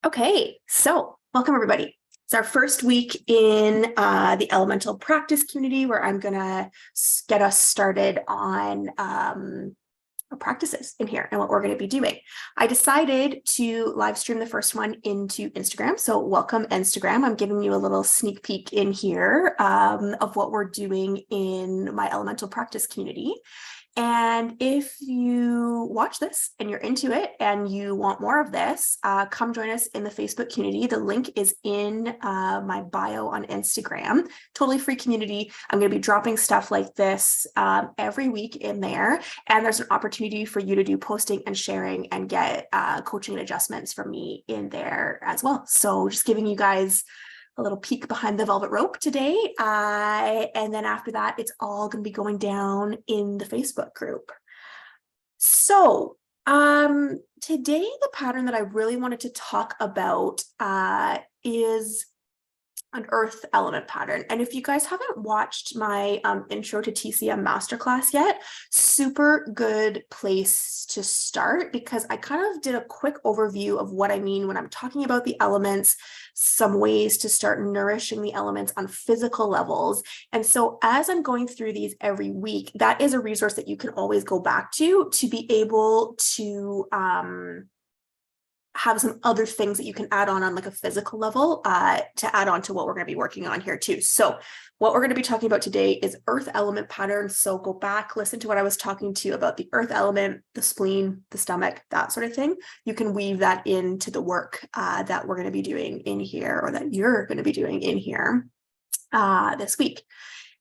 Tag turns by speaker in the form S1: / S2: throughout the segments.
S1: Okay, so welcome everybody. It's our first week in the elemental practice community where I'm gonna get us started on our practices in here and what we're going to be doing. I decided to live stream the first one into Instagram. So welcome Instagram. I'm giving you a little sneak peek in here of what we're doing in my elemental practice community. And if you watch this and you're into it and you want more of this, come join us in the Facebook community. The link is in my bio on Instagram. Totally free community. I'm going to be dropping stuff like this every week in there. And there's an opportunity for you to do posting and sharing and get coaching and adjustments from me in there as well. So just giving you guys a little peek behind the velvet rope today. And then after that, it's all going to be going down in the Facebook group. So today, the pattern that I really wanted to talk about is an earth element pattern. And if you guys haven't watched my intro to TCM masterclass yet, super good place to start, because I kind of did a quick overview of what I mean when I'm talking about the elements, some ways to start nourishing the elements on physical levels. And so as I'm going through these every week, that is a resource that you can always go back to be able to have some other things that you can add on like a physical level to add on to what we're going to be working on here too. So what we're going to be talking about today is earth element patterns. So go back, listen to what I was talking to you about the earth element, the spleen, the stomach, that sort of thing. You can weave that into the work that we're going to be doing in here, or that you're going to be doing in here this week.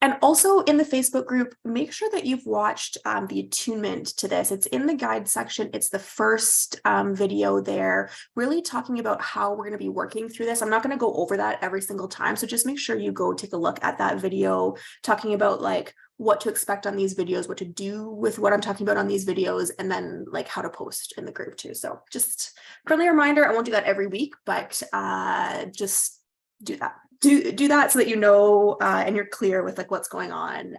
S1: And also in the Facebook group, make sure that you've watched the attunement to this. It's in the guide section. It's the first video there, really talking about how we're going to be working through this. I'm not going to go over that every single time. So just make sure you go take a look at that video, talking about like what to expect on these videos, what to do with what I'm talking about on these videos, and then like how to post in the group too. So just friendly reminder, I won't do that every week, but just do that. Do that so that you know and you're clear with like what's going on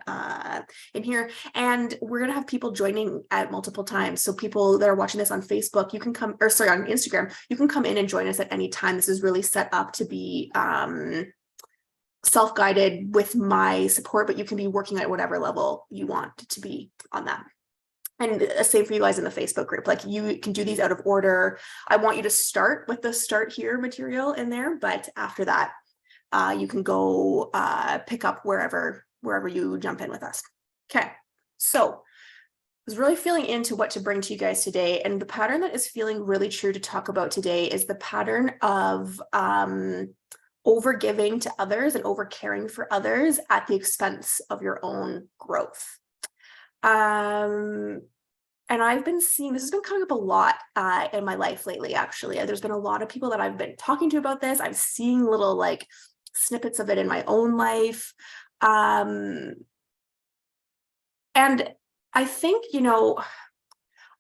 S1: in here. And we're gonna have people joining at multiple times. So people that are watching this on Facebook, you can come, or sorry, on Instagram, you can come in and join us at any time. This is really set up to be self-guided with my support, but you can be working at whatever level you want to be on that. And same for you guys in the Facebook group. Like you can do these out of order. I want you to start with the start here material in there, but after that, you can go pick up wherever you jump in with us. Okay, so I was really feeling into what to bring to you guys today. And the pattern that is feeling really true to talk about today is the pattern of over-giving to others and over-caring for others at the expense of your own growth. And I've been seeing, this has been coming up a lot in my life lately, actually. There's been a lot of people that I've been talking to about this. I'm seeing little like snippets of it in my own life. And I think,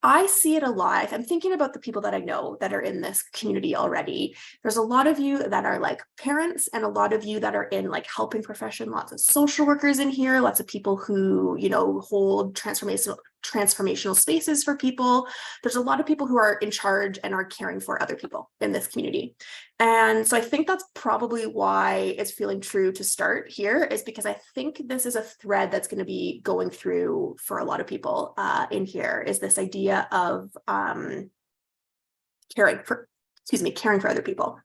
S1: I see it a lot. I'm thinking about the people that I know that are in this community already. There's a lot of you that are like parents, and a lot of you that are in like helping profession, lots of social workers in here, lots of people who, hold transformational spaces for people. There's a lot of people who are in charge and are caring for other people in this community. And so I think that's probably why it's feeling true to start here, is because I think this is a thread that's going to be going through for a lot of people in here, is this idea of caring for other people.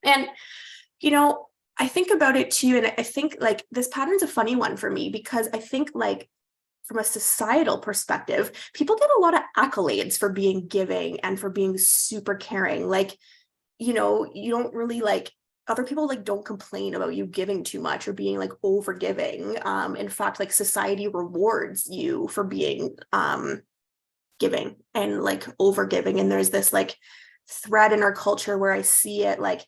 S1: And, I think about it too. And I think like this pattern's a funny one for me, because I think like from a societal perspective, people get a lot of accolades for being giving and for being super caring. Like, you don't really like, other people like don't complain about you giving too much or being like over giving. In fact, like society rewards you for being giving and like over giving. And there's this like thread in our culture where I see it like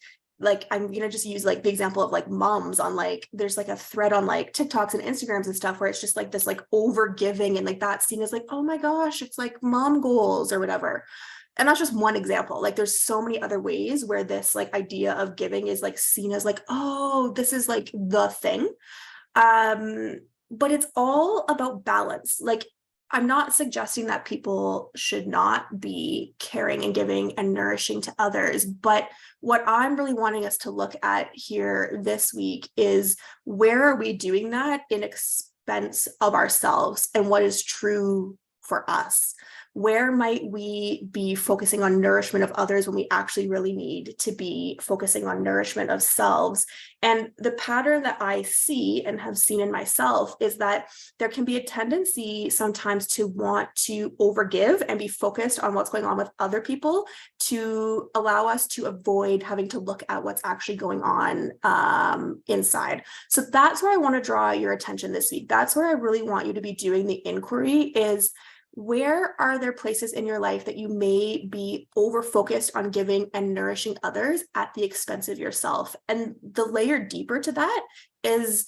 S1: I'm gonna just use like the example of like moms on like, there's like a thread on like TikToks and Instagrams and stuff where it's just like this like over giving, and like that's seen as like, oh my gosh, it's like mom goals or whatever. And that's just one example. Like there's so many other ways where this like idea of giving is like seen as like, oh, this is like the thing. But it's all about balance. Like I'm not suggesting that people should not be caring and giving and nourishing to others, but what I'm really wanting us to look at here this week is, where are we doing that in expense of ourselves and what is true for us? Where might we be focusing on nourishment of others when we actually really need to be focusing on nourishment of selves? And the pattern that I see and have seen in myself is that there can be a tendency sometimes to want to overgive and be focused on what's going on with other people to allow us to avoid having to look at what's actually going on inside. So that's where I want to draw your attention this week. That's where I really want you to be doing the inquiry is, where are there places in your life that you may be over focused on giving and nourishing others at the expense of yourself? And the layer deeper to that is,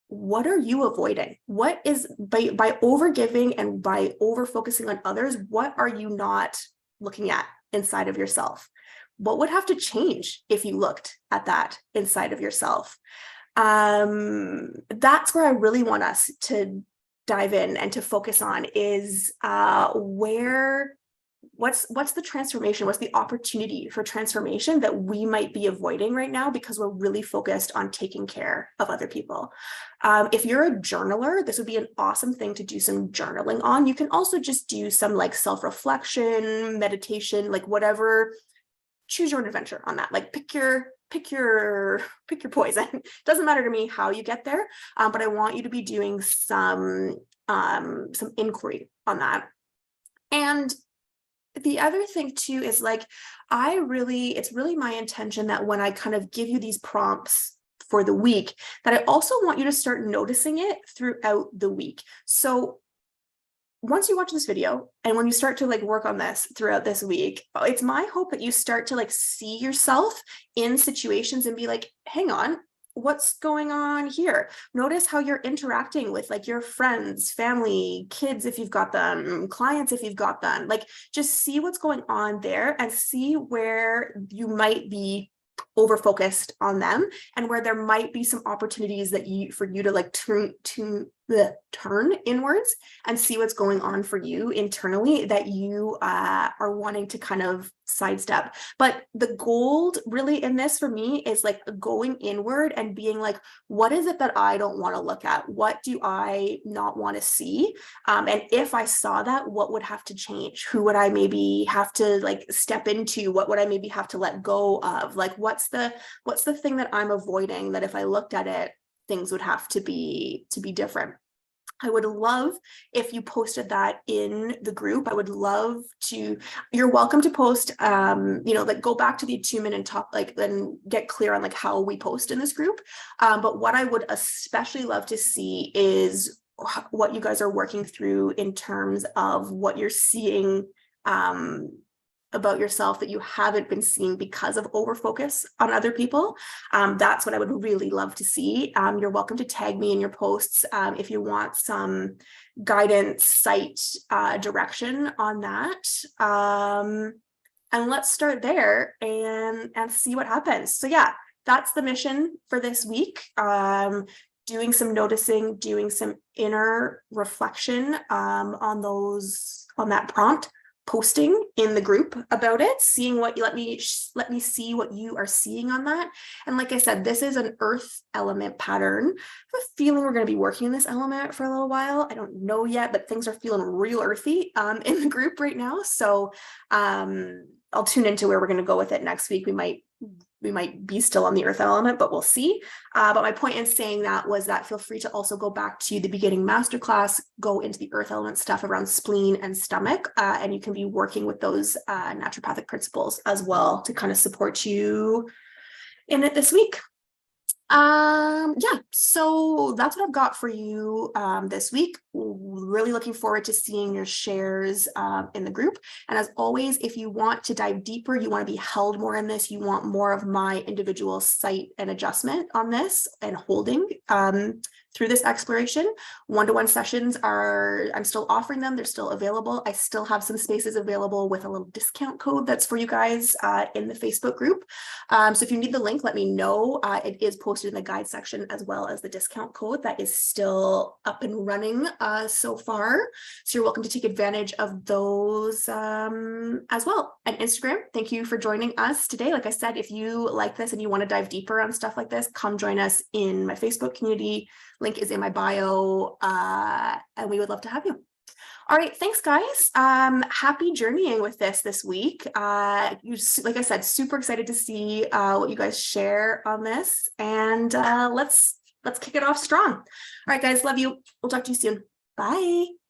S1: what are you avoiding? What is, by over giving and by over focusing on others, what are you not looking at inside of yourself? What would have to change if you looked at that inside of yourself? That's where I really want us to dive in and to focus on is what's the transformation, what's the opportunity for transformation that we might be avoiding right now because we're really focused on taking care of other people. If you're a journaler, this would be an awesome thing to do some journaling on. You can also just do some like self-reflection, meditation, like whatever, choose your own adventure on that. Like pick your poison. Doesn't matter to me how you get there, but I want you to be doing some inquiry on that. And the other thing too is like, it's really my intention that when I kind of give you these prompts for the week, that I also want you to start noticing it throughout the week. So once you watch this video and when you start to like work on this throughout this week, it's my hope that you start to like see yourself in situations and be like, hang on, what's going on here? Notice how you're interacting with like your friends, family, kids, if you've got them, clients, if you've got them. Like, just see what's going on there and see where you might be over focused on them and where there might be some opportunities that for you to like turn inwards and see what's going on for you internally that you are wanting to kind of sidestep. But the gold really in this for me is like going inward and being like, what is it that I don't want to look at? What do I not want to see? And if I saw that, what would have to change? Who would I maybe have to like step into? What would I maybe have to let go of? Like, what's the thing that I'm avoiding that if I looked at it, things would have to be different? I would love if you posted that in the group. I would love to, you're welcome to post, like go back to the attunement and talk, like, then get clear on like how we post in this group. But what I would especially love to see is what you guys are working through in terms of what you're seeing about yourself that you haven't been seeing because of overfocus on other people. That's what I would really love to see. You're welcome to tag me in your posts if you want some guidance, site direction on that. And let's start there and see what happens. So yeah, that's the mission for this week. Doing some noticing, doing some inner reflection on that prompt, posting in the group about it, seeing what you let me see what you are seeing on that. And like I said, this is an earth element pattern. I have a feeling we're going to be working in this element for a little while. I don't know yet, but things are feeling real earthy in the group right now. So I'll tune into where we're going to go with it next week. We might be still on the earth element, but we'll see. But my point in saying that was that feel free to also go back to the beginning masterclass, go into the earth element stuff around spleen and stomach, and you can be working with those naturopathic principles as well to kind of support you in it this week. Yeah, so that's what I've got for you this week. Really looking forward to seeing your shares in the group. And as always, if you want to dive deeper, you want to be held more in this, you want more of my individual site and adjustment on this and holding through this exploration, one-to-one sessions I'm still offering them. They're still available. I still have some spaces available with a little discount code that's for you guys in the Facebook group. So if you need the link, let me know. It is posted in the guide section as well as the discount code that is still up and running so far. So you're welcome to take advantage of those as well. And Instagram, thank you for joining us today. Like I said, if you like this and you want to dive deeper on stuff like this, come join us in my Facebook community. Link is in my bio, and we would love to have you. All right, thanks guys. Happy journeying with this week. Like I said, super excited to see what you guys share on this, and let's kick it off strong. All right, guys, love you. We'll talk to you soon. Bye.